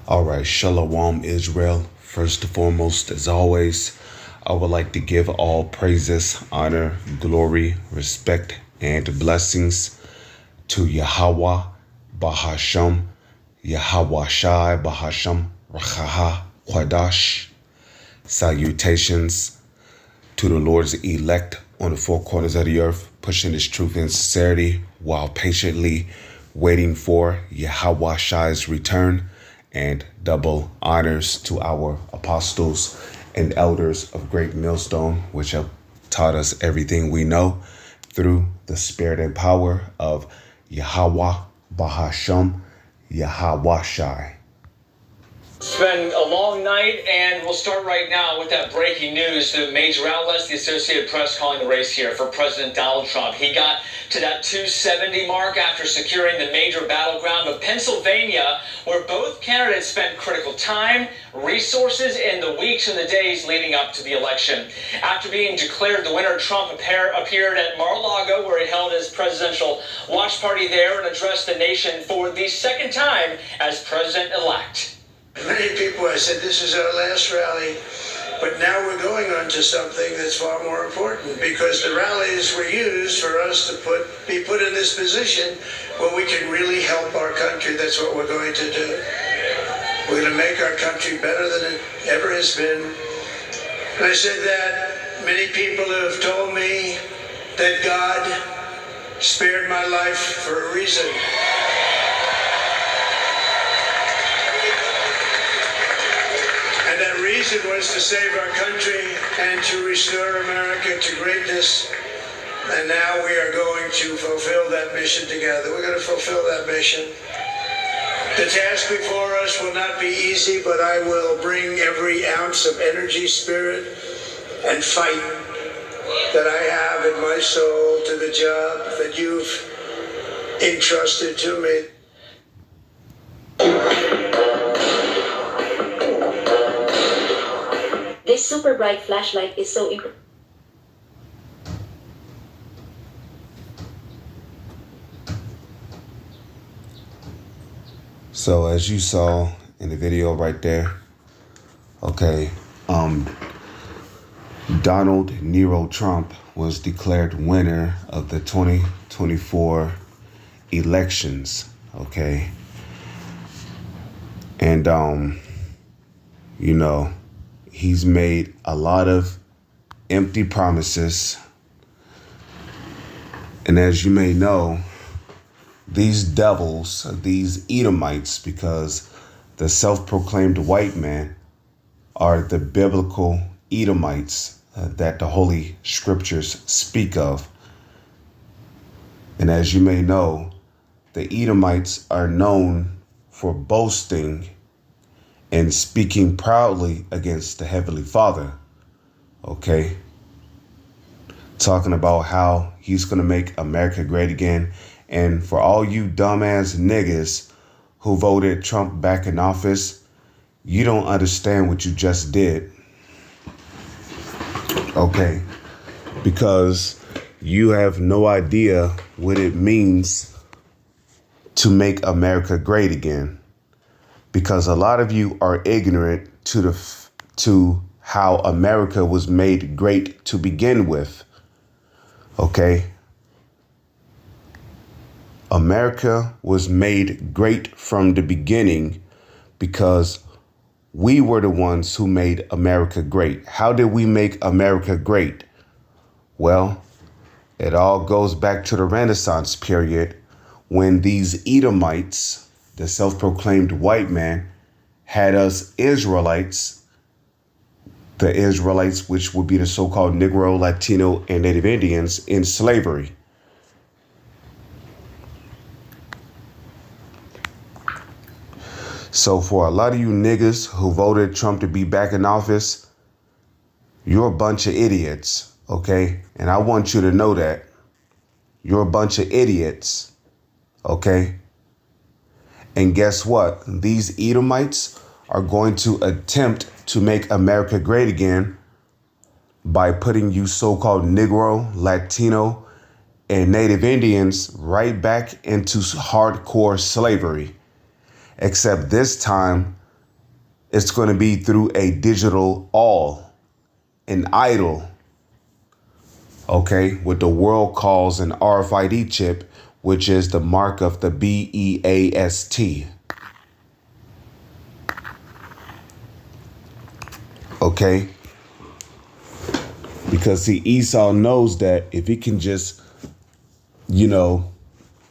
All right, Shalom Israel. First and foremost, as always, I would like to give all praises, honor, glory, respect, and blessings to Yahweh, Bahasham, Yahweh Shai, Bahasham, Rachaha, Kwadash. Salutations to the Lord's elect on the four corners of the earth, pushing His truth and sincerity while patiently waiting for Yahweh Shai's return, and double honors to our apostles and elders of Great Millstone, which have taught us everything we know through the spirit and power of Yahweh Bahasham, Yahweh Shai. It's been a long night, and we'll start right now with that breaking news. The major outlets, the Associated Press, calling the race here for President Donald Trump. He got to that 270 mark after securing the major battleground of Pennsylvania, where both candidates spent critical time, resources in the weeks and the days leading up to the election. After being declared the winner, Trump appeared at Mar-a-Lago, where he held his presidential watch party there and addressed the nation for the second time as president-elect. Many people have said this is our last rally, but now we're going on to something that's far more important, because the rallies were used for us to be put in this position where we can really help our country. That's what we're going to do. We're going to make our country better than it ever has been. And I said that many people have told me that God spared my life for a reason. And that reason was to save our country and to restore America to greatness. And now we are going to fulfill that mission together. We're going to fulfill that mission. The task before us will not be easy, but I will bring every ounce of energy, spirit, and fight that I have in my soul to the job that you've entrusted to me. This super bright flashlight is so important. So as you saw in the video right there, okay, Donald Nero Trump was declared winner of the 2024 elections, okay? And, he's made a lot of empty promises. And as you may know, these devils, these Edomites, because the self-proclaimed white man are the biblical Edomites that the Holy Scriptures speak of. And as you may know, the Edomites are known for boasting and speaking proudly against the Heavenly Father, okay? Talking about how he's going to make America great again. And for all you dumbass niggas who voted Trump back in office, you don't understand what you just did, okay? Because you have no idea what it means to make America great again. Because a lot of you are ignorant to how America was made great to begin with. Okay? America was made great from the beginning because we were the ones who made America great. How did we make America great? Well, it all goes back to the Renaissance period when these Edomites, the self-proclaimed white man, had us Israelites, the Israelites, which would be the so-called Negro, Latino, and Native Indians, in slavery. So for a lot of you niggas who voted Trump to be back in office, you're a bunch of idiots, okay? And I want you to know that. You're a bunch of idiots, okay? And guess what? These Edomites are going to attempt to make America great again by putting you so-called Negro, Latino, and Native Indians right back into hardcore slavery. Except this time, It's going to be through a digital an idol, okay, what the world calls an RFID chip, which is the mark of the BEAST. Okay? Because see, Esau knows that if he can just,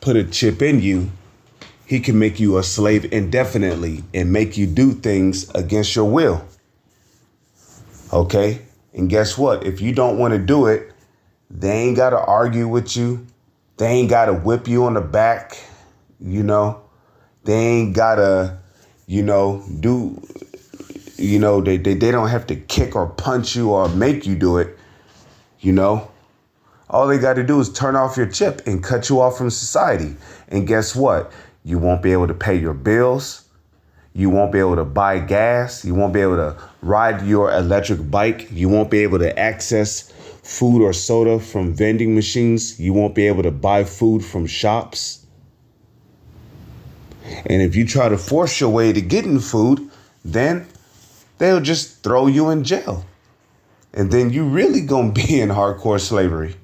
put a chip in you, he can make you a slave indefinitely and make you do things against your will. Okay? And guess what? If you don't want to do it, they ain't got to argue with you. They ain't got to whip you on the back. They ain't got to, do, they don't have to kick or punch you or make you do it. All they got to do is turn off your chip and cut you off from society. And guess what? You won't be able to pay your bills. You won't be able to buy gas. You won't be able to ride your electric bike. You won't be able to access food or soda from vending machines. You won't be able to buy food from shops. And if you try to force your way to getting food, then they'll just throw you in jail. And then you really gonna be in hardcore slavery.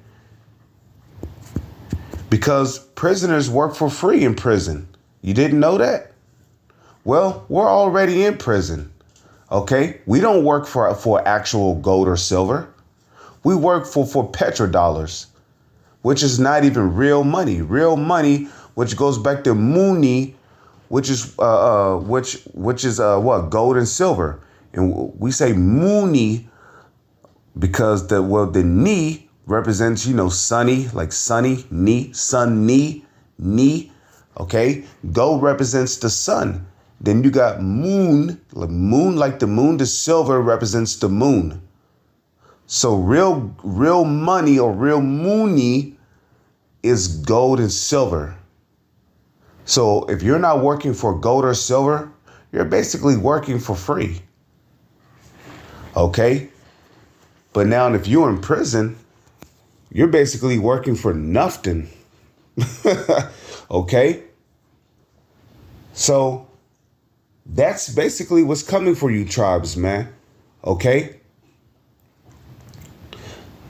Because prisoners work for free in prison. You didn't know that? Well, we're already in prison. Okay? We don't work for actual gold or silver. We work for petrodollars, which is not even real money. Real money, which goes back to Mooney, which is what, gold and silver. And we say Mooney because the ni represents, sunny, like sunny, ni. Okay, gold represents the sun. Then you got moon like the moon. The silver represents the moon. So real money or real mooney is gold and silver. So if you're not working for gold or silver, you're basically working for free. Okay? But now if you're in prison, you're basically working for nothing. Okay? So that's basically what's coming for you tribes, man. Okay?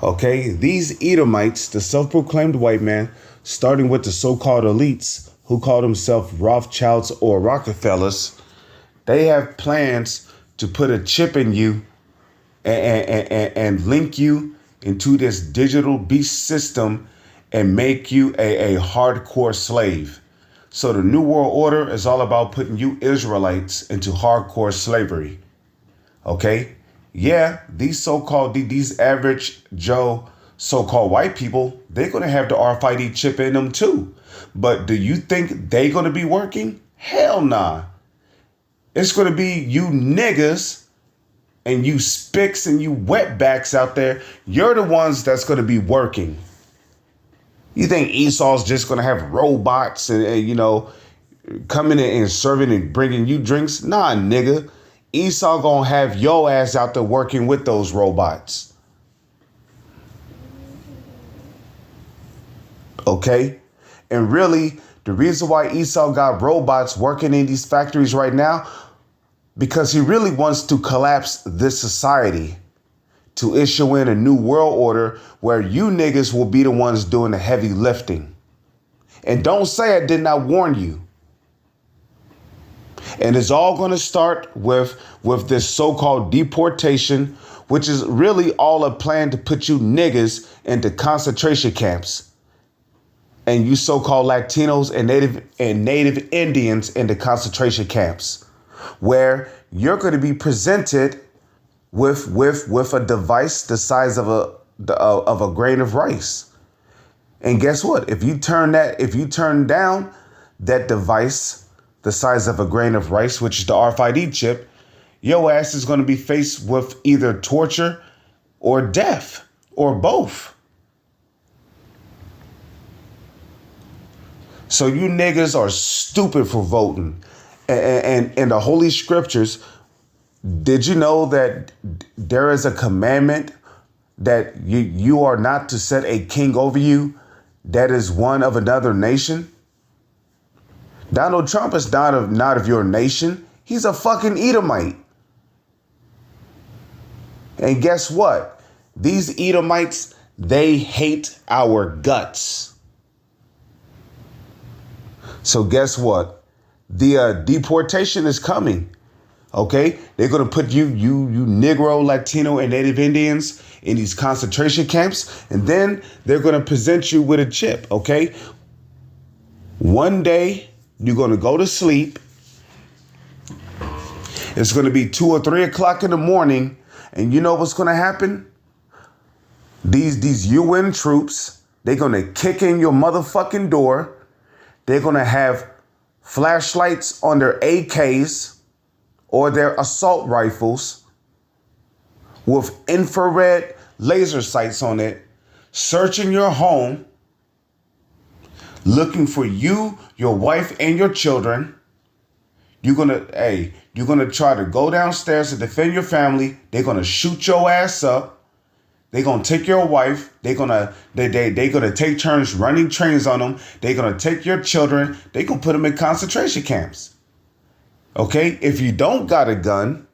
Okay, these Edomites, the self-proclaimed white man, starting with the so-called elites who call themselves Rothschilds or Rockefellers, they have plans to put a chip in you and link you into this digital beast system and make you a hardcore slave. So the New World Order is all about putting you Israelites into hardcore slavery. Okay? Yeah, these average Joe so-called white people, they're going to have the RFID chip in them too. But do you think they're going to be working? Hell nah. It's going to be you niggas and you spicks and you wetbacks out there. You're the ones that's going to be working. You think Esau's just going to have robots and coming in and serving and bringing you drinks? Nah, nigga. Esau gonna have your ass out there working with those robots. Okay? And really, the reason why Esau got robots working in these factories right now, because he really wants to collapse this society, to issue in a new world order where you niggas will be the ones doing the heavy lifting. And don't say I did not warn you. And it's all going to start with this so-called deportation, which is really all a plan to put you niggas into concentration camps. And you so-called Latinos and native Indians into concentration camps, where you're going to be presented with a device the size of a grain of rice. And guess what? If you turn down that device the size of a grain of rice, which is the RFID chip, your ass is going to be faced with either torture or death or both. So you niggas are stupid for voting. And in the Holy Scriptures, did you know that there is a commandment that you are not to set a king over you that is one of another nation? Donald Trump is not of your nation. He's a fucking Edomite. And guess what? These Edomites, they hate our guts. So guess what? The deportation is coming. Okay, they're gonna put you Negro, Latino, and Native Indians in these concentration camps, and then they're gonna present you with a chip. Okay, one day you're gonna go to sleep. It's gonna be 2 or 3 o'clock in the morning, and you know what's gonna happen? These UN troops, they're gonna kick in your motherfucking door. They're gonna have flashlights on their AKs or their assault rifles with infrared laser sights on it, searching your home, looking for you, your wife, and your children. You're gonna try to go downstairs to defend your family. They're gonna shoot your ass up. They're gonna take your wife. They're gonna take turns running trains on them. They're gonna take your children. They're gonna put them in concentration camps. Okay, if you don't got a gun,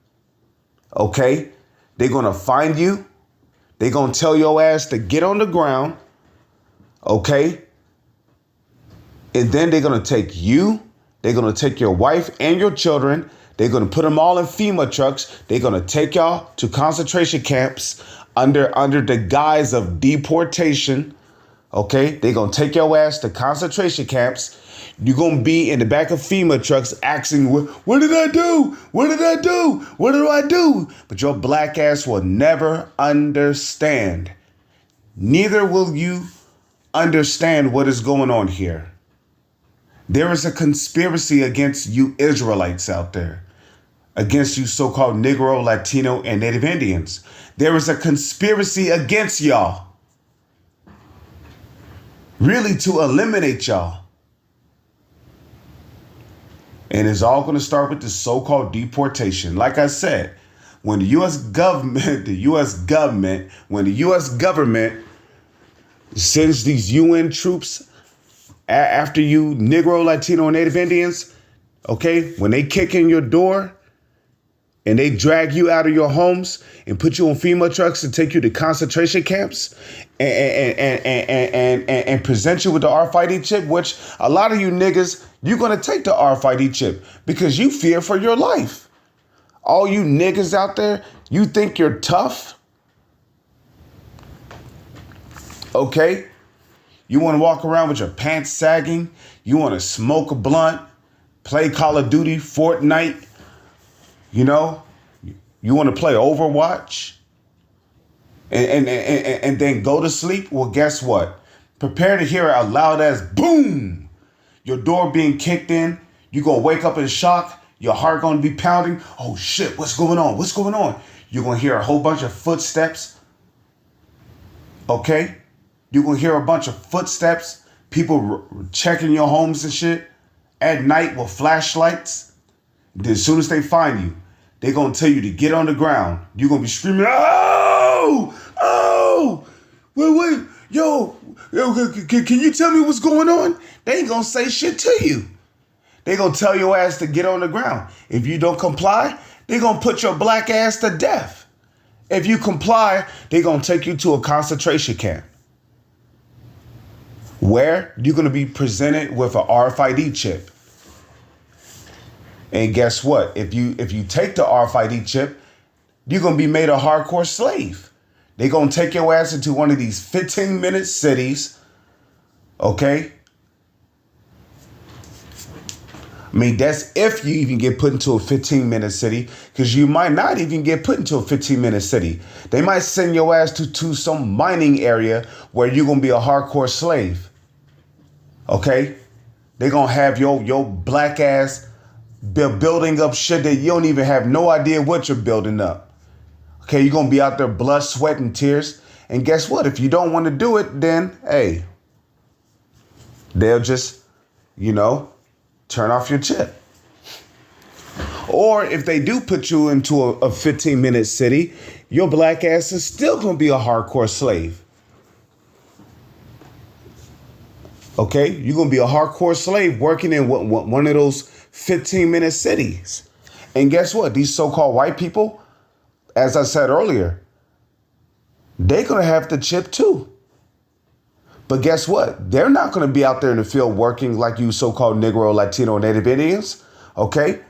okay, they're gonna find you. They're gonna tell your ass to get on the ground, okay? And then they're gonna take you, they're gonna take your wife and your children, they're gonna put them all in FEMA trucks, they're gonna take y'all to concentration camps under the guise of deportation, okay? They're gonna take your ass to concentration camps. You're going to be in the back of FEMA trucks asking, what did I do? What did I do? What do I do? But your black ass will never understand. Neither will you understand what is going on here. There is a conspiracy against you Israelites out there, against you so-called Negro, Latino, and Native Indians. There is a conspiracy against y'all, really to eliminate y'all. And it's all going to start with the so-called deportation. Like I said, when the U.S. government sends these UN troops after you Negro, Latino, and Native Indians, okay, when they kick in your door and they drag you out of your homes and put you on FEMA trucks and take you to concentration camps and present you with the RFID chip, which a lot of you niggas, you're going to take the RFID chip because you fear for your life. All you niggas out there, you think you're tough? Okay? You want to walk around with your pants sagging? You want to smoke a blunt, play Call of Duty, Fortnite? You know? You want to play Overwatch? And then go to sleep? Well, guess what? Prepare to hear a loud ass boom. Your door being kicked in. You're going to wake up in shock. Your heart going to be pounding. Oh, shit. What's going on? What's going on? You're going to hear a whole bunch of footsteps. Okay? You're going to hear a bunch of footsteps. People checking your homes and shit at night with flashlights. Then as soon as they find you, they're going to tell you to get on the ground. You're going to be screaming, oh, wait, yo, can you tell me what's going on? They ain't going to say shit to you. They're going to tell your ass to get on the ground. If you don't comply, they're going to put your black ass to death. If you comply, they're going to take you to a concentration camp where you're going to be presented with an RFID chip. And guess what? If you take the RFID chip, you're going to be made a hardcore slave. They're going to take your ass into one of these 15-minute cities. Okay? I mean, that's if you even get put into a 15-minute city, because you might not even get put into a 15-minute city. They might send your ass to some mining area where you're going to be a hardcore slave. Okay? They're going to have your black ass building up shit that you don't even have no idea what you're building up. Okay, you're going to be out there blood, sweat, and tears. And guess what? If you don't want to do it, then, hey, they'll just, turn off your chip. Or if they do put you into a 15-minute city, your black ass is still going to be a hardcore slave. Okay, you're going to be a hardcore slave working in one of those 15-minute cities. And guess what? These so-called white people, as I said earlier, They're going to have to chip too. But guess what? They're not going to be out there in the field working like you so-called Negro, Latino, Native Indians. Okay?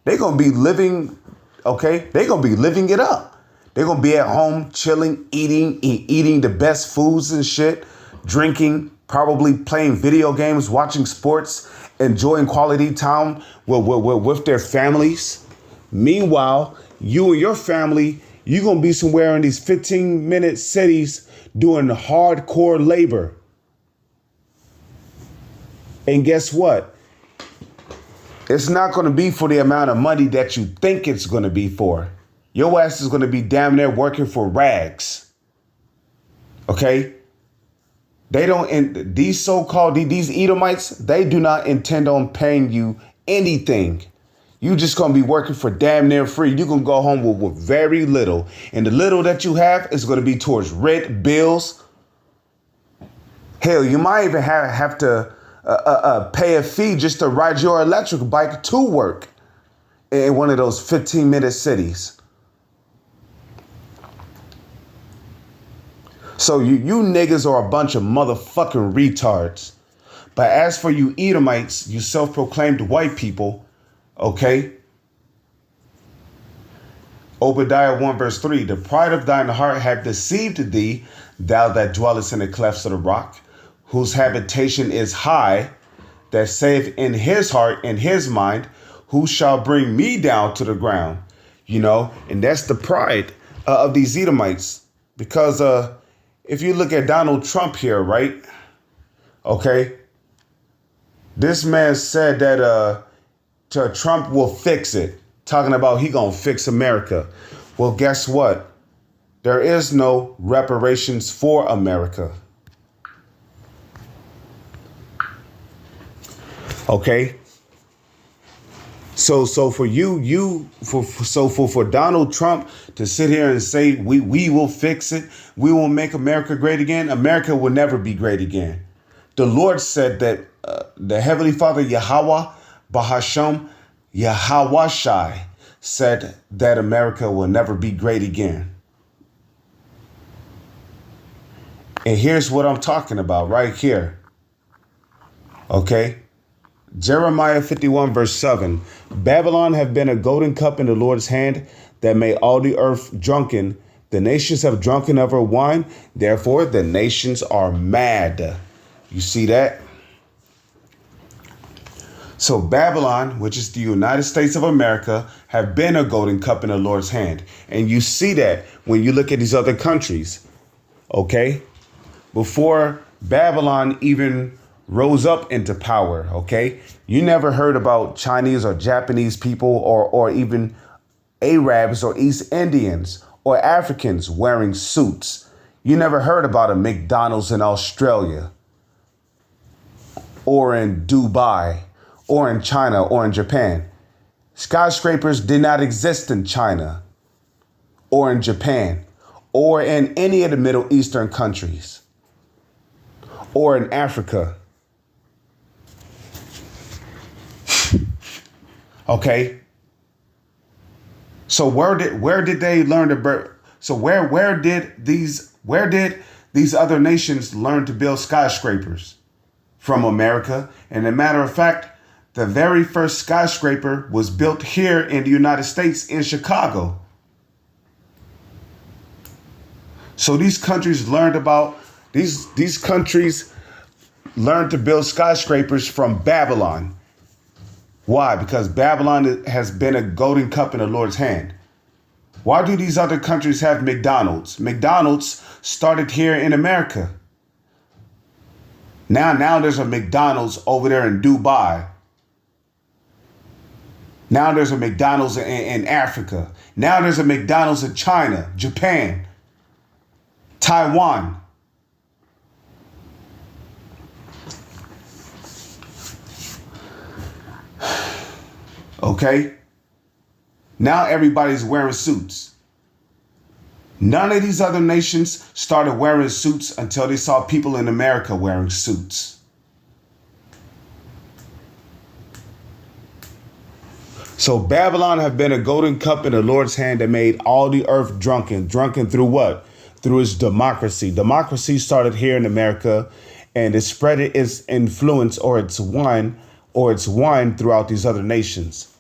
They're going to be living, okay? They're going to be living it up. They're going to be at home chilling, eating the best foods and shit, drinking, probably playing video games, watching sports, enjoying quality time with their families. Meanwhile, you and your family, you're going to be somewhere in these 15-minute cities doing hardcore labor. And guess what? It's not going to be for the amount of money that you think it's going to be for. Your ass is going to be damn near working for rags. Okay? They don't, these so-called, these Edomites, they do not intend on paying you anything. You just going to be working for damn near free. You're going to go home with very little. And the little that you have is going to be towards rent, bills. Hell, you might even have to pay a fee just to ride your electric bike to work in one of those 15-minute cities. So you niggas are a bunch of motherfucking retards. But as for you Edomites, you self-proclaimed white people, okay? Obadiah 1 verse 3, the pride of thine heart hath deceived thee, thou that dwellest in the clefts of the rock, whose habitation is high, that saith in his heart, in his mind, who shall bring me down to the ground? You know, and that's the pride of these Edomites. Because if you look at Donald Trump here, right? Okay. This man said that Trump will fix it. Talking about he gonna fix America. Well, guess what? There is no reparations for America. Okay. So for for Donald Trump to sit here and say we will fix it, we will make America great again. America will never be great again. The Lord said that the Heavenly Father Yahweh Bahasham Yahweh Shai said that America will never be great again. And here's what I'm talking about right here. Okay. Jeremiah 51 verse 7. Babylon have been a golden cup in the Lord's hand that made all the earth drunken. The nations have drunken of her wine. Therefore, the nations are mad. You see that? So Babylon, which is the United States of America, have been a golden cup in the Lord's hand. And you see that when you look at these other countries. Okay? Before Babylon even rose up into power, okay? You never heard about Chinese or Japanese people or even Arabs or East Indians or Africans wearing suits. You never heard about a McDonald's in Australia or in Dubai or in China or in Japan. Skyscrapers did not exist in China or in Japan or in any of the Middle Eastern countries or in Africa. Okay. So where did they learn to so where did these other nations learn to build skyscrapers? From America. And as a matter of fact, the very first skyscraper was built here in the United States in Chicago. So these countries learned about these countries learned to build skyscrapers from Babylon. Why? Because Babylon has been a golden cup in the Lord's hand. Why do these other countries have McDonald's? McDonald's started here in America. Now there's a McDonald's over there in Dubai. Now there's a McDonald's in Africa. Now there's a McDonald's in China, Japan, Taiwan. Okay? Now everybody's wearing suits. None of these other nations started wearing suits until they saw people in America wearing suits. So Babylon have been a golden cup in the Lord's hand that made all the earth drunken. Drunken through what? through its democracy. Democracy started here in America, and it spread its influence or its wine throughout these other nations.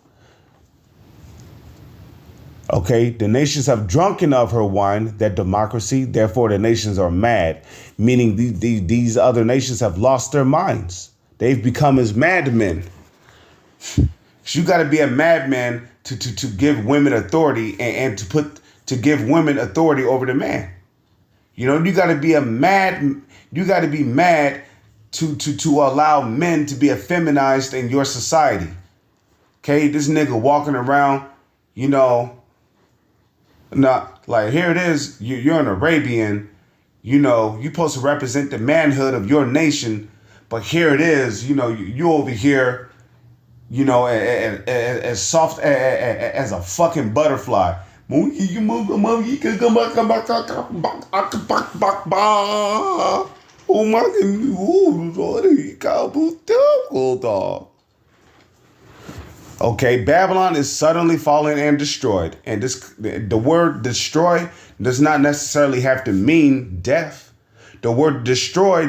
Okay, the nations have drunken of her wine, that democracy. Therefore, the nations are mad, meaning these other nations have lost their minds. They've become as madmen. You got to be a madman to give women authority and to give women authority over the man. You know, you got to be mad to allow men to be effeminized in your society. Okay, this nigga walking around, you know. Not like, here it is. You're an Arabian, you know, you're supposed to represent the manhood of your nation. But here it is, you know, you over here, you know, as soft as a fucking butterfly. Okay, Babylon is suddenly fallen and destroyed. And the word destroy does not necessarily have to mean death. The word destroy,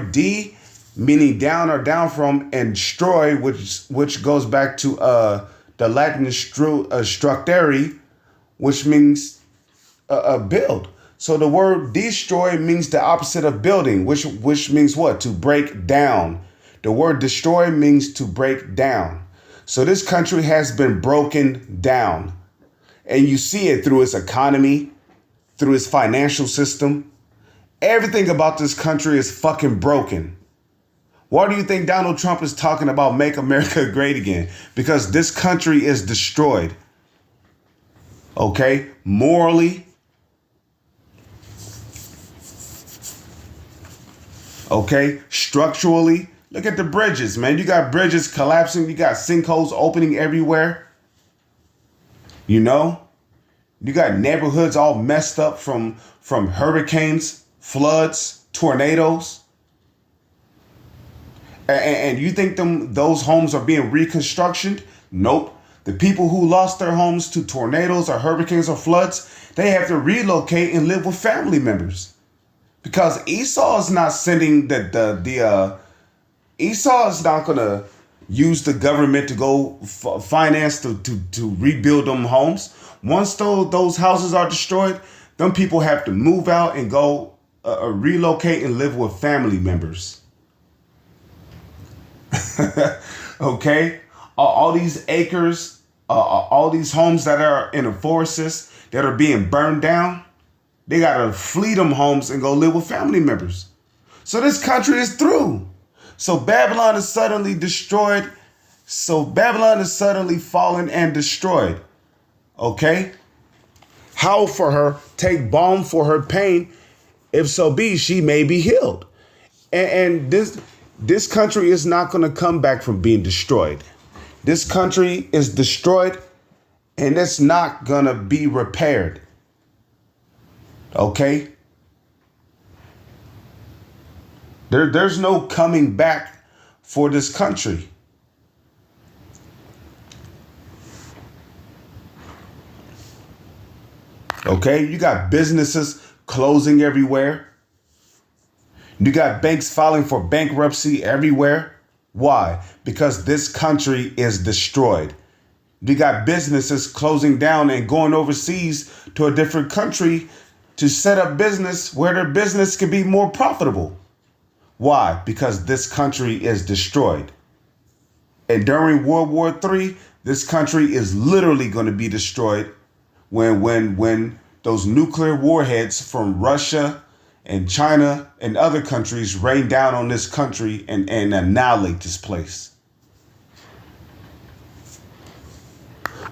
meaning down or down from, and destroy, which goes back to the Latin structere, which means build. So the word destroy means the opposite of building, which means what? To break down. The word destroy means to break down. So this country has been broken down, and you see it through its economy, through its financial system. Everything about this country is fucking broken. Why do you think Donald Trump is talking about make America great again? Because this country is destroyed. Okay? Morally. Okay? Structurally. Look at the bridges, man. You got bridges collapsing. You got sinkholes opening everywhere. You know? You got neighborhoods all messed up from hurricanes, floods, tornadoes. And you think those homes are being reconstructed? Nope. The people who lost their homes to tornadoes or hurricanes or floods, they have to relocate and live with family members. Because Esau is not sending Esau is not going to use the government to go finance to rebuild them homes. Once those houses are destroyed, them people have to move out and go relocate and live with family members. Okay? All these acres, all these homes that are in the forests that are being burned down, they got to flee them homes and go live with family members. So this country is through. So Babylon is suddenly destroyed. So Babylon is suddenly fallen and destroyed. Okay? Howl for her, take balm for her pain. If so be, she may be healed. And this country is not going to come back from being destroyed. This country is destroyed, and it's not going to be repaired. Okay? There's no coming back for this country. Okay? You got businesses closing everywhere. You got banks filing for bankruptcy everywhere. Why? Because this country is destroyed. You got businesses closing down and going overseas to a different country to set up business where their business can be more profitable. Why? Because this country is destroyed. And during World War III, this country is literally going to be destroyed when those nuclear warheads from Russia and China and other countries rain down on this country and annihilate this place.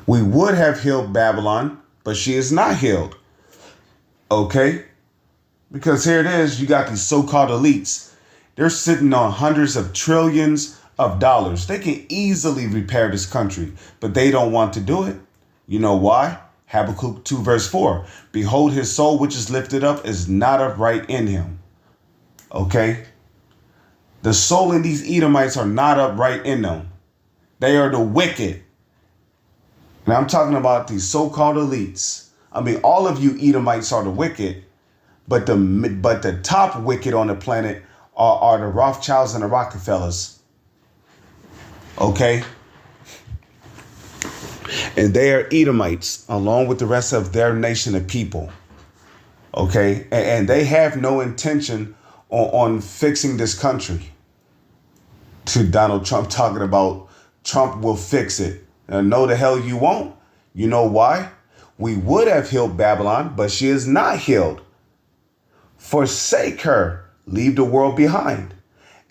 We would have healed Babylon, but she is not healed. Okay? Because here it is, you got these so-called elites. They're sitting on hundreds of trillions of dollars. They can easily repair this country, but they don't want to do it. You know why? Habakkuk 2 verse 4. Behold, his soul which is lifted up is not upright in him. Okay? The soul in these Edomites are not upright in them. They are the wicked. And I'm talking about these so-called elites. I mean, all of you Edomites are the wicked, But the top wicked on the planet are the Rothschilds and the Rockefellers. Okay? And they are Edomites along with the rest of their nation of people. Okay? And they have no intention on fixing this country. To Donald Trump talking about Trump will fix it. No, the hell you won't. You know why? We would have healed Babylon, but she is not healed. Forsake her, leave the world behind,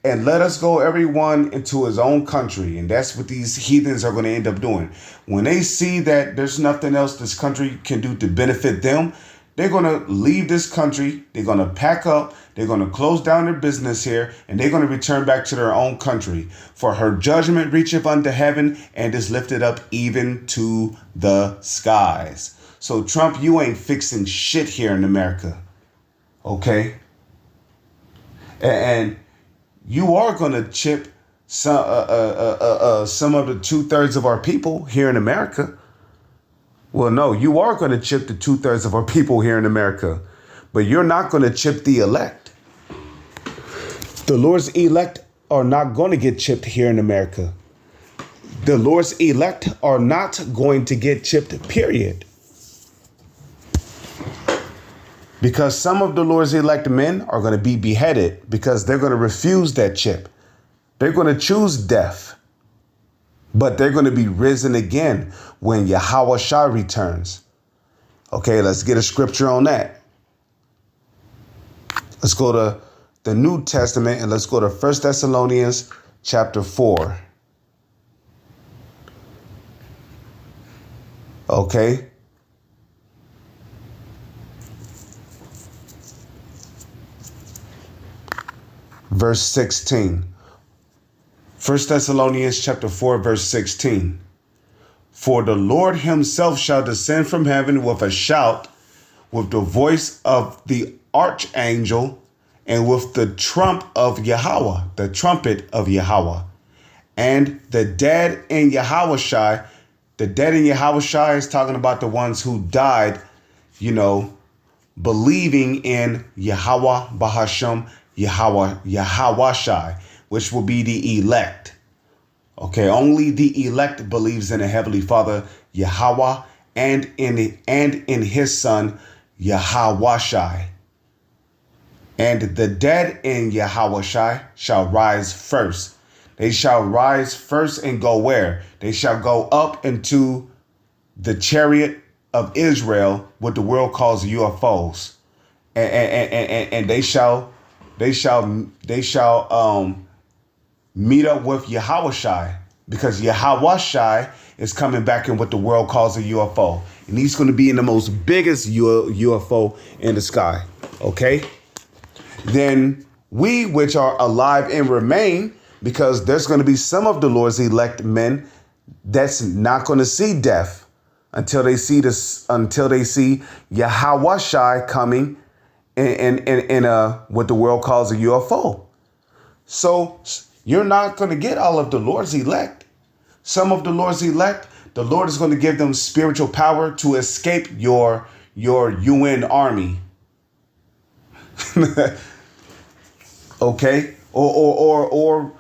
and let us go everyone into his own country. And that's what these heathens are going to end up doing. When they see that there's nothing else this country can do to benefit them, they're going to leave this country. They're going to pack up. They're going to close down their business here, and they're going to return back to their own country. For her judgment reacheth unto heaven and is lifted up even to the skies. So Trump, you ain't fixing shit here in America. Okay? And you are going to chip some of the 2/3 of our people here in America. Well, no, you are going to chip the 2/3 of our people here in America, but you're not going to chip the elect. The Lord's elect are not going to get chipped here in America. The Lord's elect are not going to get chipped, period. Because some of the Lord's elect men are going to be beheaded because they're going to refuse that chip. They're going to choose death. But they're going to be risen again when Yahweh Shai returns. Okay, let's get a scripture on that. Let's go to the New Testament and let's go to 1 Thessalonians chapter 4. Okay. Verse 16. 1 Thessalonians chapter 4, verse 16. For the Lord himself shall descend from heaven with a shout, with the voice of the archangel, and with the trump of Yahweh, the trumpet of Yahweh. And the dead in Yahushai, the dead in Yahushai is talking about the ones who died, believing in Yahweh Bahasham, Yahushai, which will be the elect. Okay, only the elect believes in the Heavenly Father, Yahweh, and in his Son, Yahushai. And the dead in Yahushai shall rise first. They shall rise first and go where? They shall go up into the chariot of Israel, what the world calls UFOs. And they shall meet up with Yahushai, because Yahushai is coming back in what the world calls a UFO. And he's going to be in the most biggest UFO in the sky. Okay? Then we, which are alive and remain, because there's going to be some of the Lord's elect men that's not going to see death until they see Yahushai coming in what the world calls a UFO. So you're not going to get all of the Lord's elect. Some of the Lord's elect, the Lord is going to give them spiritual power to escape your UN army. Okay? Or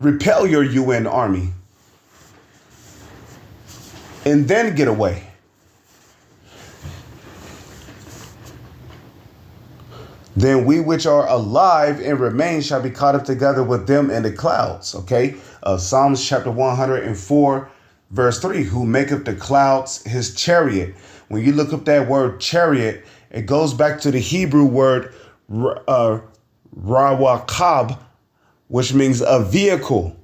repel your UN army and then get away. Then we which are alive and remain shall be caught up together with them in the clouds. Okay. Psalms chapter 104, verse 3, who maketh the clouds his chariot. When you look up that word chariot, it goes back to the Hebrew word rawakab, which means a vehicle.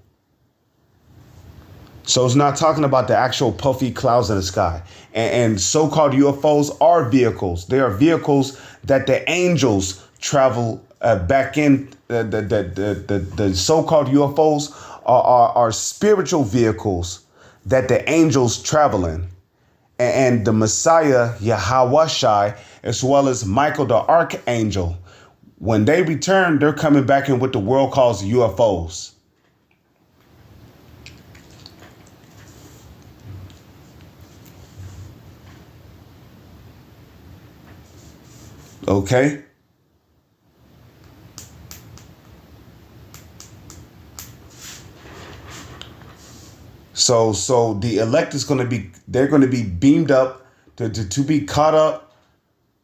So it's not talking about the actual puffy clouds in the sky. And so-called UFOs are vehicles. They are vehicles that the angels travel back in. The so-called UFOs are spiritual vehicles that the angels travel in. And the Messiah, Yahushai, as well as Michael the Archangel, when they return, they're coming back in what the world calls UFOs. Okay? So the elect is going to be, they're going to be beamed up to be caught up.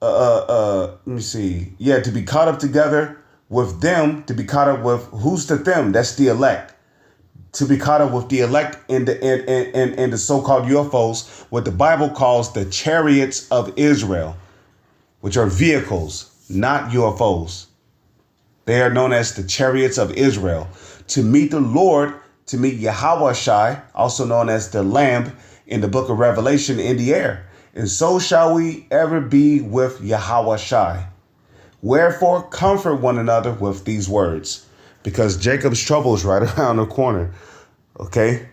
Let me see. Yeah, to be caught up together with them, to be caught up with, who's the them? That's the elect. To be caught up with the elect in the so-called UFOs, what the Bible calls the chariots of Israel, which are vehicles, not UFOs. They are known as the chariots of Israel. To meet the Lord, to meet Yahweh Shai, also known as the Lamb in the book of Revelation, in the air. And so shall we ever be with Yahweh Shai. Wherefore comfort one another with these words, because Jacob's trouble is right around the corner. Okay?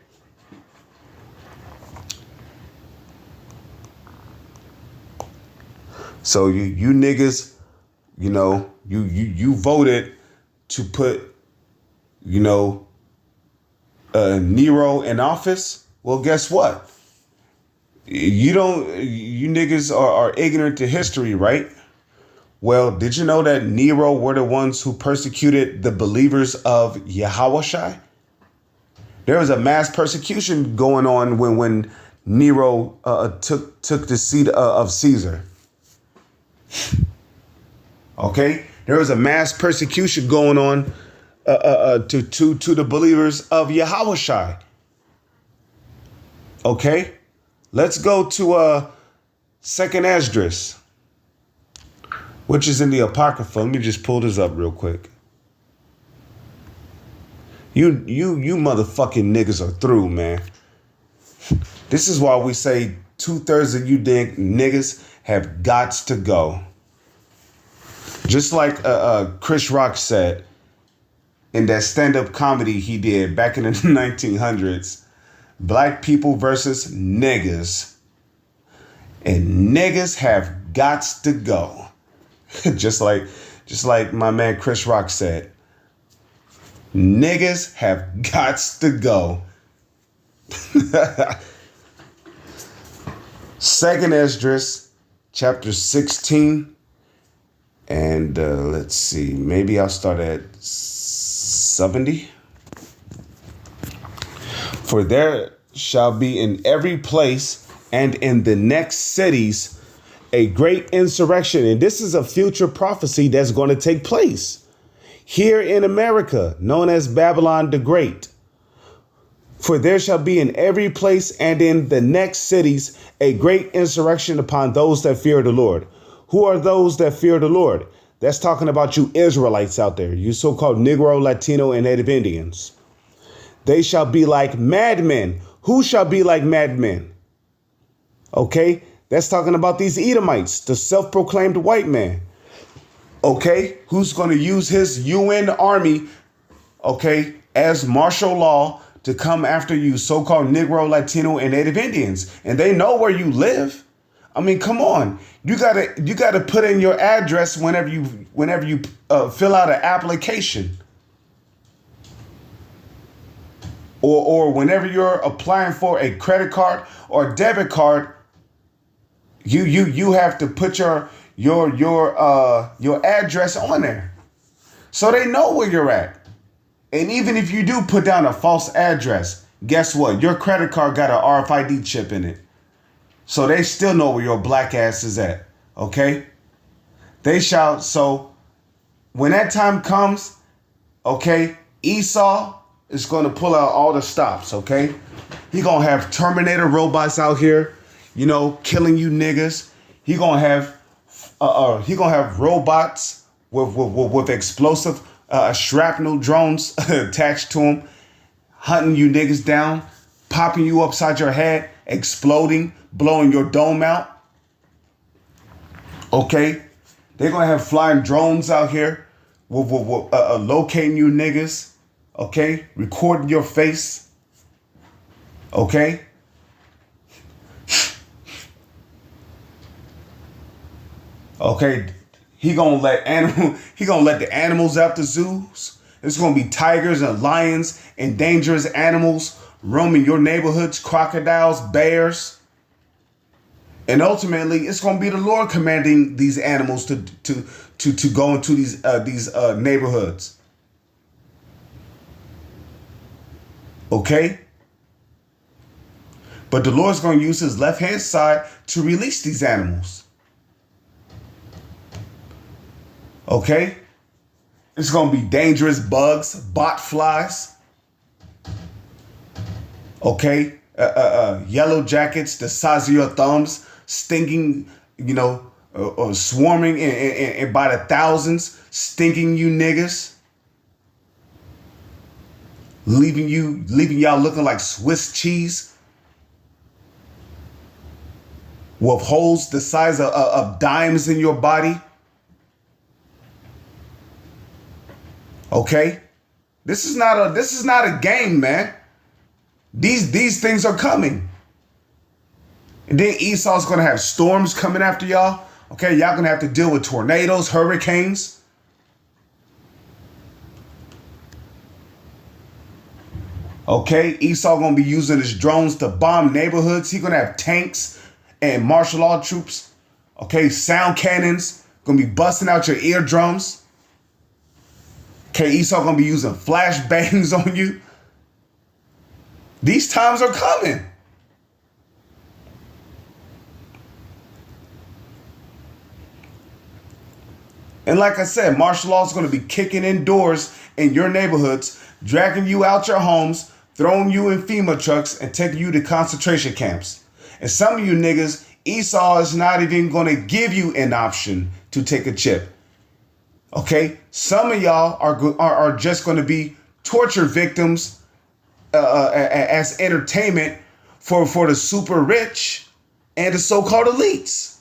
So you niggas, you know, you voted to put, you know, Nero in office. Well, guess what? You niggas are ignorant to history, right? Well, did you know that Nero were the ones who persecuted the believers of Yahushua? There was a mass persecution going on when Nero took the seat of Caesar. Okay, there was a mass persecution going on to the believers of Yahushua. Okay, let's go to Second Esdras, which is in the Apocrypha. Let me just pull this up real quick. You motherfucking niggas are through, man. This is why we say 2/3 of you niggas have gots to go. Just like Chris Rock said in that stand-up comedy he did back in the 1900s, black people versus niggas. And niggas have gots to go. just like my man Chris Rock said. Niggas have gots to go. Second Esdras, chapter 16. And let's see, maybe I'll start at 70. For there shall be in every place and in the next cities a great insurrection. And this is a future prophecy that's going to take place here in America, known as Babylon the Great. For there shall be in every place and in the next cities a great insurrection upon those that fear the Lord. Who are those that fear the Lord? That's talking about you Israelites out there, you so-called Negro, Latino, and Native Indians. They shall be like madmen. Who shall be like madmen? Okay, that's talking about these Edomites, the self-proclaimed white man. Okay, who's going to use his UN army, okay, as martial law to come after you so-called Negro, Latino, and Native Indians. And they know where you live. I mean, come on. You gotta put in your address whenever you fill out an application. Or whenever you're applying for a credit card or debit card, you have to put your address on there. So they know where you're at. And even if you do put down a false address, guess what? Your credit card got an RFID chip in it. So they still know where your black ass is at. Okay? They shall. So when that time comes, okay, Esau is going to pull out all the stops. Okay? He going to have Terminator robots out here, you know, killing you niggas. He going to have robots with explosive shrapnel drones attached to him, hunting you niggas down, popping you upside your head, exploding, blowing your dome out. Okay? They're going to have flying drones out here locating you niggas. Okay? Recording your face. Okay? Okay? He gonna let the animals out the zoos. There's gonna be tigers and lions and dangerous animals roaming your neighborhoods, crocodiles, bears. And ultimately, it's going to be the Lord commanding these animals to go into these neighborhoods. Okay? But the Lord's going to use his left-hand side to release these animals. Okay? It's going to be dangerous bugs, bot flies. Okay? Yellow jackets the size of your thumbs, stinging, or swarming and by the thousands, stinking you niggas. Leaving y'all looking like Swiss cheese. With holes the size of dimes in your body. Okay? This is not a game, man. These things are coming. And then Esau's gonna have storms coming after y'all. Okay, y'all gonna have to deal with tornadoes, hurricanes. Okay, Esau gonna be using his drones to bomb neighborhoods. He gonna have tanks and martial law troops. Okay, sound cannons gonna be busting out your eardrums. Okay, Esau gonna be using flashbangs on you. These times are coming. And like I said, martial law is going to be kicking in doors in your neighborhoods, dragging you out your homes, throwing you in FEMA trucks, and taking you to concentration camps. And some of you niggas, Esau is not even going to give you an option to take a chip. Okay? Some of y'all are just going to be torture victims as entertainment for the super rich and the so-called elites.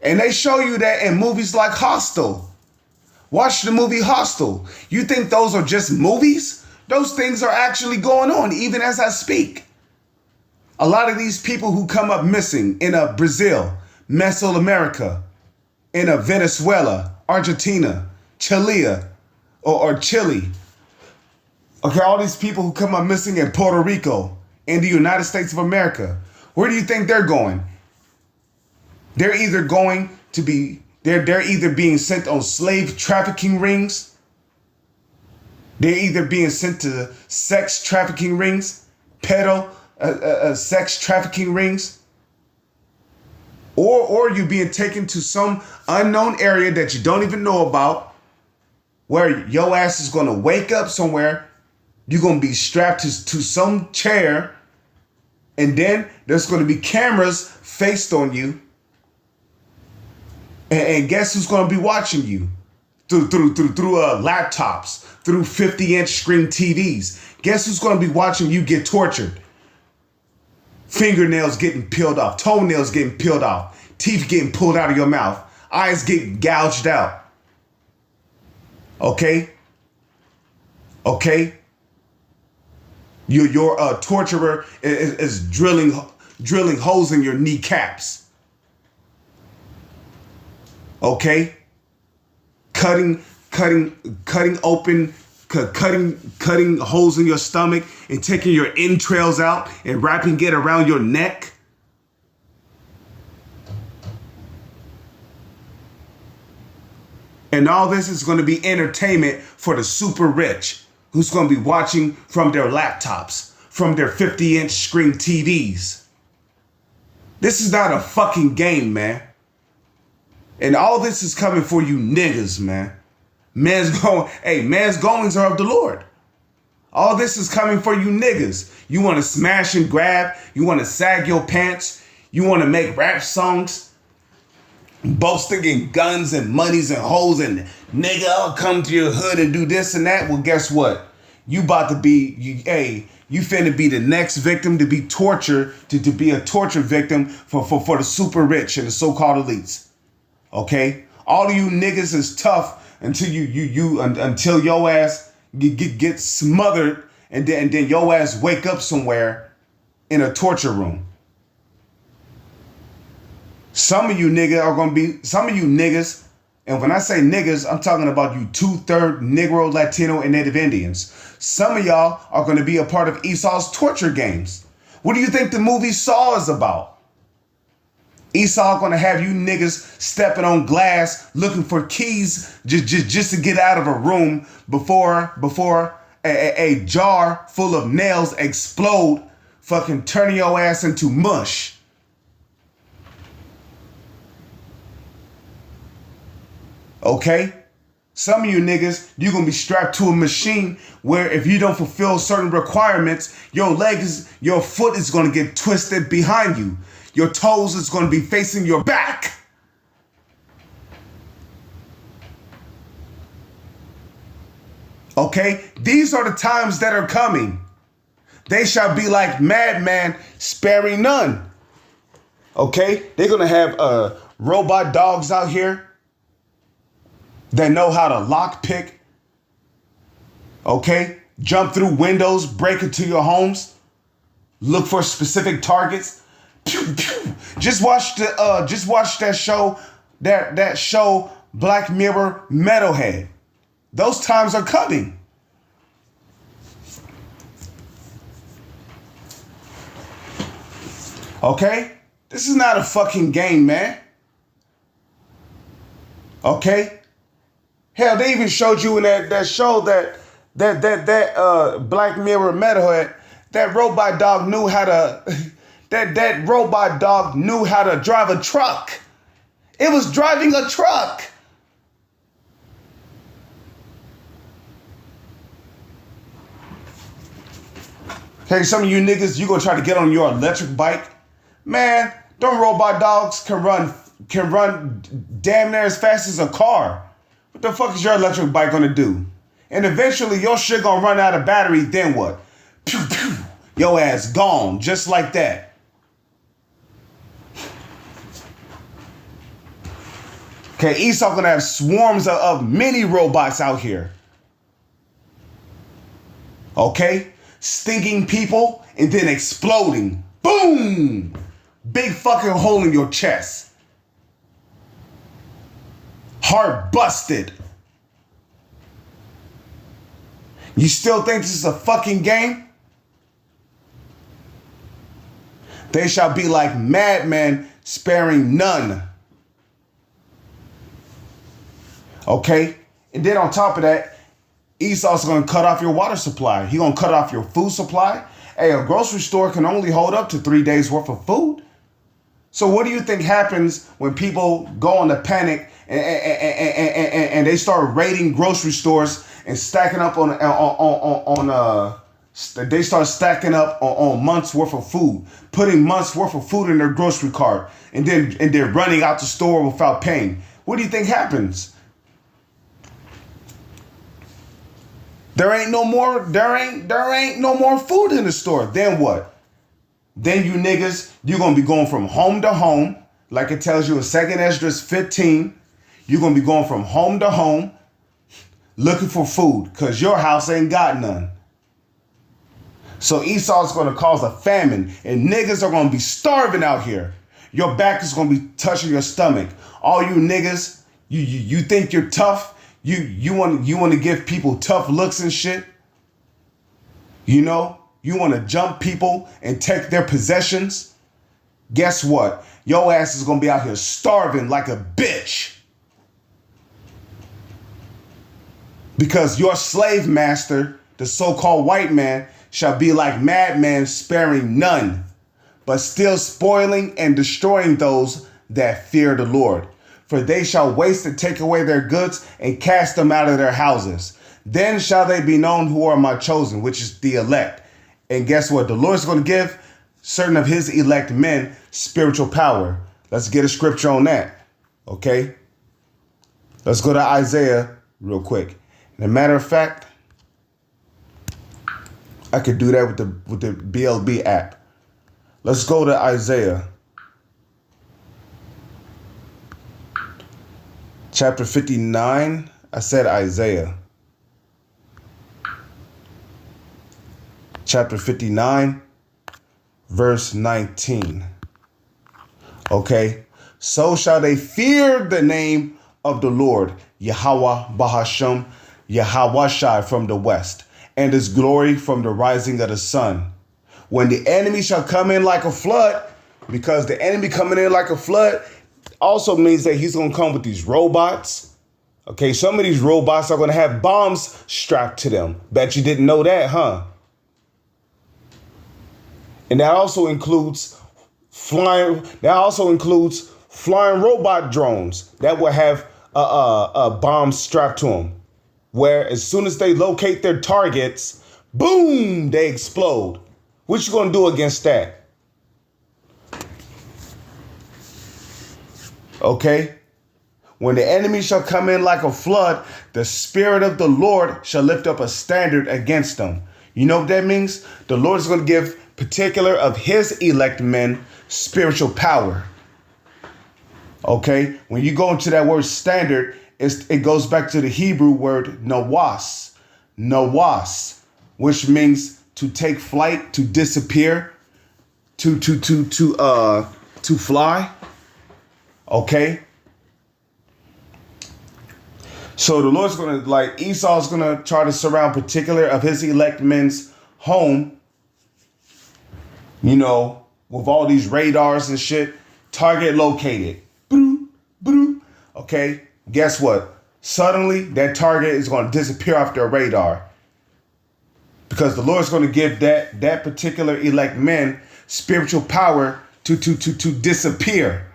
And they show you that in movies like Hostel. Watch the movie Hostel. You think those are just movies? Those things are actually going on even as I speak. A lot of these people who come up missing in Brazil, Mesoamerica, in Venezuela, Argentina, Chile, or Chile. Okay, all these people who come up missing in Puerto Rico, in the United States of America, where do you think they're going? They're either being sent on slave trafficking rings. They're either being sent to sex trafficking rings, sex trafficking rings, or you're being taken to some unknown area that you don't even know about, where your ass is going to wake up somewhere. You're going to be strapped to some chair, and then there's going to be cameras faced on you. And guess who's going to be watching you? Through laptops, through 50-inch screen TVs. Guess who's going to be watching you get tortured? Fingernails getting peeled off, toenails getting peeled off, teeth getting pulled out of your mouth, eyes getting gouged out. Okay? Okay? Your torturer is drilling holes in your kneecaps. Okay? Cutting holes in your stomach and taking your entrails out and wrapping it around your neck. And all this is going to be entertainment for the super rich who's going to be watching from their laptops, from their 50-inch screen TVs. This is not a fucking game, man. And all this is coming for you niggas, man. Man's goings are of the Lord. All this is coming for you niggas. You want to smash and grab. You want to sag your pants. You want to make rap songs. Boasting in guns and monies and hoes and nigga, I'll come to your hood and do this and that. Well, guess what? You about to be, you finna be the next victim to be tortured, to be a torture victim for the super rich and the so-called elites. Okay? All of you niggas is tough until until your ass get smothered and then your ass wake up somewhere in a torture room. Some of you niggas, and when I say niggas, I'm talking about you 2/3 Negro, Latino, and Native Indians. Some of y'all are going to be a part of Esau's torture games. What do you think the movie Saw is about? Esau gonna have you niggas stepping on glass, looking for keys just to get out of a room before a jar full of nails explode, fucking turning your ass into mush. Okay? Some of you niggas, you gonna be strapped to a machine where if you don't fulfill certain requirements, your foot is gonna get twisted behind you. Your toes is gonna be facing your back. Okay? These are the times that are coming. They shall be like madman, sparing none. Okay? They're gonna have robot dogs out here that know how to lockpick. Okay? Jump through windows, break into your homes, look for specific targets. Pew, pew. Just watch that show Black Mirror Metalhead. Those times are coming. Okay? This is not a fucking game, man. Okay? Hell, they even showed you in that show that Black Mirror Metalhead, that robot dog knew how to that robot dog knew how to drive a truck. It was driving a truck. Okay, some of you niggas, you gonna try to get on your electric bike. Man, them robot dogs can run damn near as fast as a car. What the fuck is your electric bike gonna do? And eventually your shit gonna run out of battery, then what? Pew, pew. Your ass gone, just like that. Okay, Esau gonna have swarms of mini robots out here. Okay? Stinging people and then exploding. Boom! Big fucking hole in your chest. Heart busted. You still think this is a fucking game? They shall be like madmen, sparing none. Okay? And then on top of that, Esau's gonna cut off your water supply. He gonna cut off your food supply. Hey, a grocery store can only hold up to 3 days worth of food. So what do you think happens when people go on the panic and they start raiding grocery stores and stacking up they start stacking up on months worth of food, putting months worth of food in their grocery cart, and then running out the store without paying? What do you think happens? There ain't no more food in the store. Then what? Then you niggas, you're gonna be going from home to home, like it tells you in 2nd Esdras 15. You're gonna be going from home to home looking for food because your house ain't got none. So Esau's gonna cause a famine and niggas are gonna be starving out here. Your back is gonna be touching your stomach. All you niggas, you think you're tough? You want to give people tough looks and shit? You know? You want to jump people and take their possessions? Guess what? Your ass is going to be out here starving like a bitch. Because your slave master, the so-called white man, shall be like madman, sparing none, but still spoiling and destroying those that fear the Lord. For they shall waste and take away their goods and cast them out of their houses. Then shall they be known who are my chosen, which is the elect. And guess what? The Lord's going to give certain of his elect men spiritual power. Let's get a scripture on that. Okay? Let's go to Isaiah real quick. And a matter of fact, I could do that with the BLB app. Let's go to Isaiah. Chapter 59. I said Isaiah. Chapter 59, verse 19. Okay. So shall they fear the name of the Lord, Yahweh Bahasham, Yahweh Shai from the west, and his glory from the rising of the sun. When the enemy shall come in like a flood, because the enemy coming in like a flood also means that he's going to come with these robots. Okay, some of these robots are going to have bombs strapped to them. Bet you didn't know that, huh? And that also includes flying robot drones that will have a bomb strapped to them, where as soon as they locate their targets, boom, they explode. What you gonna do against that? Okay? When the enemy shall come in like a flood, the Spirit of the Lord shall lift up a standard against them. You know what that means? The Lord is going to give particular of his elect men spiritual power. Okay? When you go into that word standard, it goes back to the Hebrew word nawas. Nawas, which means to take flight, to disappear, to fly. Okay? So the Lord's going to, like, Esau's going to try to surround particular of his elect men's home, you know, with all these radars and shit. Target located. Okay, guess what? Suddenly, that target is going to disappear off their radar. Because the Lord's going to give that particular elect men spiritual power to disappear.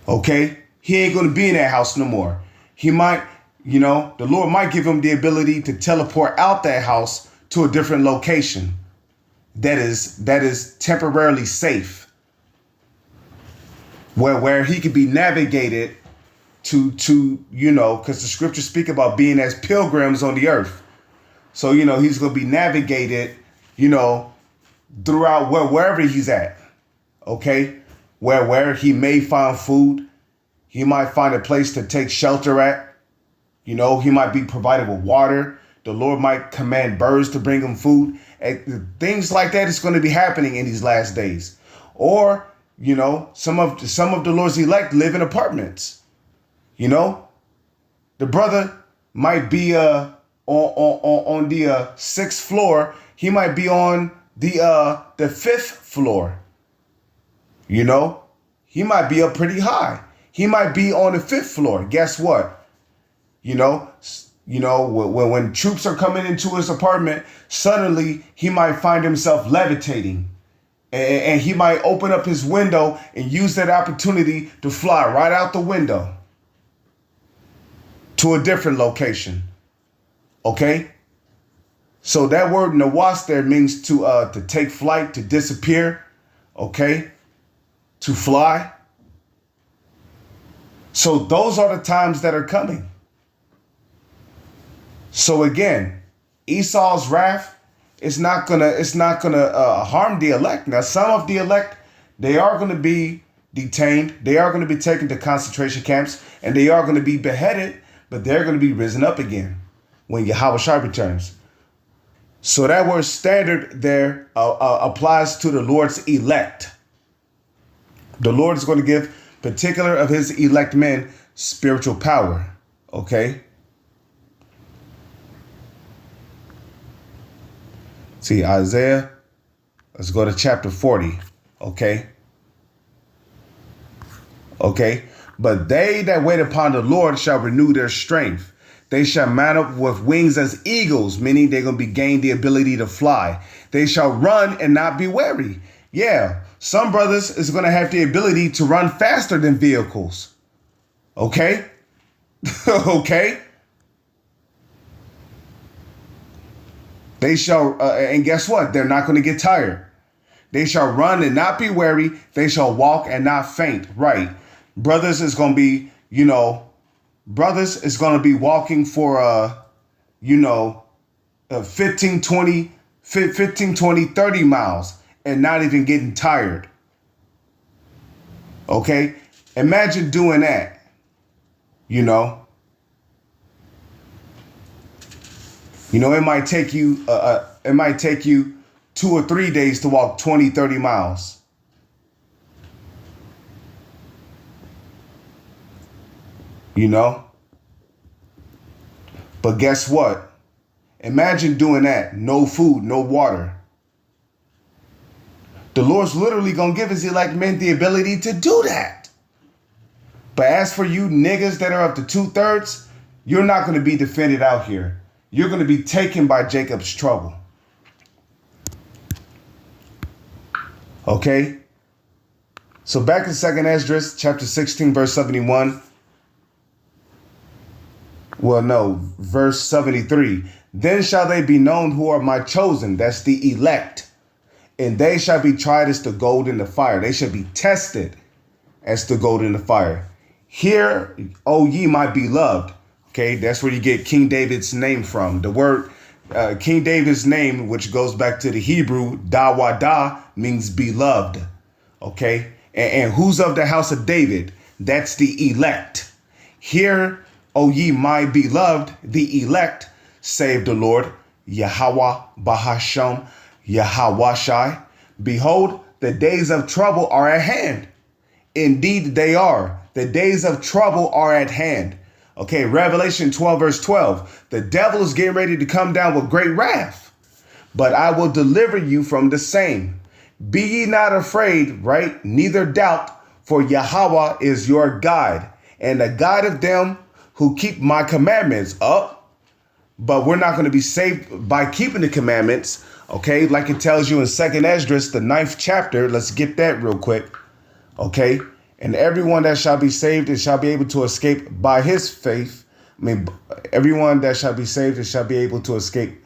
Okay? He ain't going to be in that house no more. He might, the Lord might give him the ability to teleport out that house to a different location that is temporarily safe, where he could be navigated to because the scriptures speak about being as pilgrims on the earth. So, he's going to be navigated, throughout wherever he's at. Okay? Where he may find food. He might find a place to take shelter at. He might be provided with water. The Lord might command birds to bring him food. And things like that is going to be happening in these last days. Or, some of the Lord's elect live in apartments. The brother might be on the sixth floor. He might be on the fifth floor. He might be up pretty high. He might be on the fifth floor. Guess what? When troops are coming into his apartment, suddenly he might find himself levitating. And he might open up his window and use that opportunity to fly right out the window to a different location. Okay? So that word nawas there means to take flight, to disappear. Okay? To fly. So those are the times that are coming. So again, Esau's wrath is not gonna harm the elect. Now, some of the elect, they are gonna be detained, they are gonna be taken to concentration camps, and they are gonna be beheaded, but they're gonna be risen up again when Yahweh returns. So that word standard there applies to the Lord's elect. The Lord is going to give particular of his elect men spiritual power. Okay? See, Isaiah, let's go to chapter 40. Okay? Okay? But they that wait upon the Lord shall renew their strength. They shall mount up with wings as eagles, meaning they're going to be gain the ability to fly. They shall run and not be weary. Yeah, some brothers is going to have the ability to run faster than vehicles. Okay? Okay? They shall, and guess what? They're not going to get tired. They shall run and not be weary. They shall walk and not faint. Right. Brothers is going to be, brothers is going to be walking for, 15, 20, 30 miles. And not even getting tired. Okay? Imagine doing that. It might take you 2 or 3 days to walk 20, 30 miles. But guess what? Imagine doing that. No food, no water. The Lord's literally going to give his elect men the ability to do that. But as for you niggas that are up to 2/3, you're not going to be defended out here. You're going to be taken by Jacob's trouble. Okay? So back in 2nd Esdras, chapter 16, verse 71. Well, no, verse 73. Then shall they be known who are my chosen. That's the elect. And they shall be tried as the gold in the fire. They shall be tested as the gold in the fire. Hear, O ye my beloved. Okay, that's where you get King David's name from. The word King David's name, which goes back to the Hebrew, Dawada, means beloved. Okay, and who's of the house of David? That's the elect. Hear, O ye my beloved, the elect, save the Lord, Yahweh Bahasham, Yahweh Shai. Behold, the days of trouble are at hand. Indeed, they are. The days of trouble are at hand. Okay, Revelation 12, verse 12. The devil is getting ready to come down with great wrath, but I will deliver you from the same. Be ye not afraid, right? Neither doubt, for Yahweh is your guide, and the guide of them who keep my commandments up. But we're not going to be saved by keeping the commandments. Okay, like it tells you in 2nd Esdras, the 9th chapter. Let's get that real quick. Okay, and everyone that shall be saved and shall be able to escape by his faith. Everyone that shall be saved and shall be able to escape.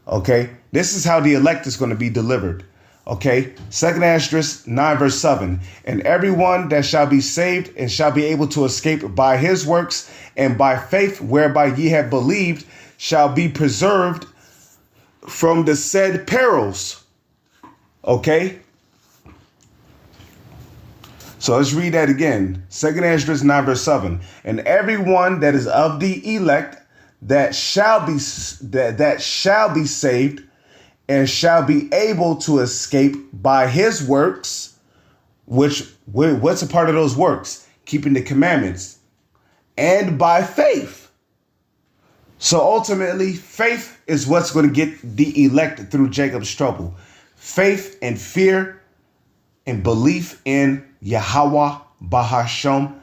Okay, this is how the elect is going to be delivered. Okay, 2nd Esdras 9, verse 7. And everyone that shall be saved and shall be able to escape by his works and by faith whereby ye have believed shall be preserved from the said perils. Okay. So let's read that again. 2nd Esdras 9, verse 7. And everyone that is of the elect that shall be saved and shall be able to escape by his works, what's a part of those works? Keeping the commandments, and by faith. So ultimately, faith is what's going to get the elect through Jacob's trouble. Faith and fear and belief in Yahweh Bahasham,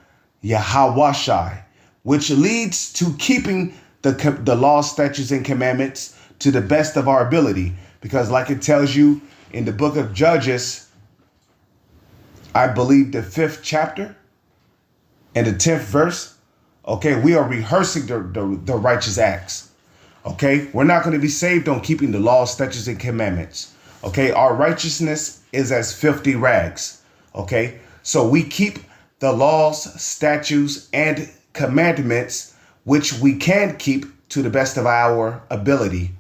Yahweh Shai, which leads to keeping the law, statutes, and commandments to the best of our ability. Because like it tells you in the book of Judges, I believe the 5th chapter and the 10th verse, okay, we are rehearsing the righteous acts. Okay, we're not going to be saved on keeping the law, statutes, and commandments. Okay, our righteousness is as filthy rags. Okay, so we keep the laws, statutes, and commandments, which we can keep to the best of our ability.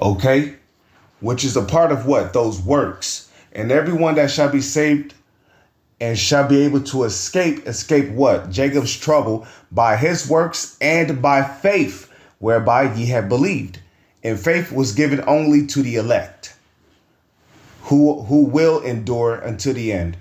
Okay, which is a part of what? Those works. And everyone that shall be saved and shall be able to escape what? Jacob's trouble by his works and by faith, whereby ye have believed. And faith was given only to the elect, who will endure unto the end,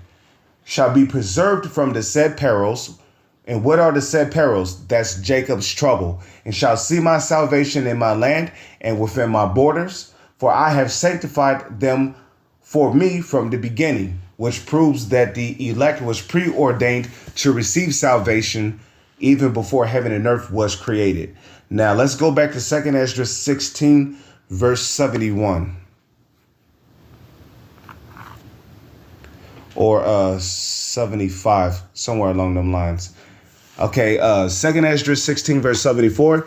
shall be preserved from the said perils. And what are the said perils? That's Jacob's trouble. And shall see my salvation in my land and within my borders. For I have sanctified them for me from the beginning, which proves that the elect was preordained to receive salvation even before heaven and earth was created. Now let's go back to 2nd Esdras 16, verse 71. Or 75, somewhere along them lines. Okay, 2nd Esdras 16, verse 74.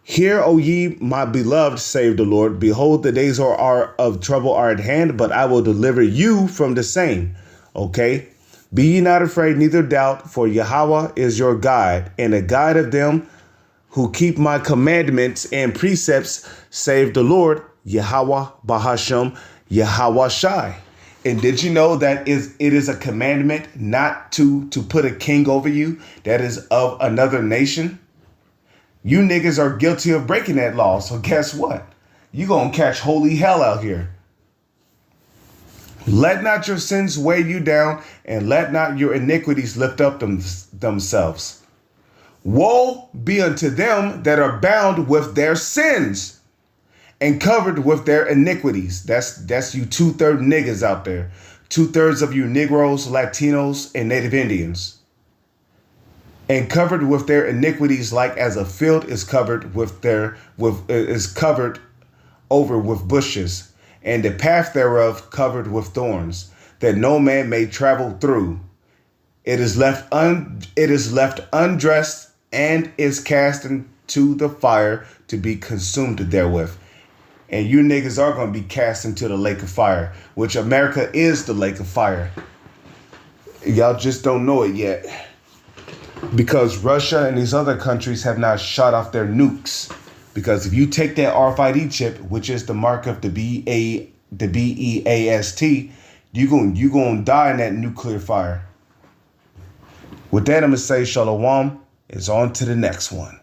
Hear, O ye, my beloved, save the Lord. Behold, the days are of trouble are at hand, but I will deliver you from the same. Okay, be ye not afraid, neither doubt, for Yahweh is your guide, and the guide of them who keep my commandments and precepts, save the Lord, Yahweh Bahasham, Yahweh Shai. And did you know that it is a commandment not to put a king over you that is of another nation? You niggas are guilty of breaking that law. So guess what? You're going to catch holy hell out here. Let not your sins weigh you down, and let not your iniquities lift up themselves. Woe be unto them that are bound with their sins and covered with their iniquities. That's you 2/3 niggas out there. 2/3 of you Negroes, Latinos, and Native Indians. And covered with their iniquities, like as a field is covered is covered over with bushes, and the path thereof covered with thorns, that no man may travel through. It is left undressed and is cast into the fire to be consumed therewith. And you niggas are going to be cast into the lake of fire, which America is the lake of fire. Y'all just don't know it yet. Because Russia and these other countries have not shot off their nukes. Because if you take that RFID chip, which is the mark of the BEAST, you're going to die in that nuclear fire. With that, I'm going to say shalom. It's on to the next one.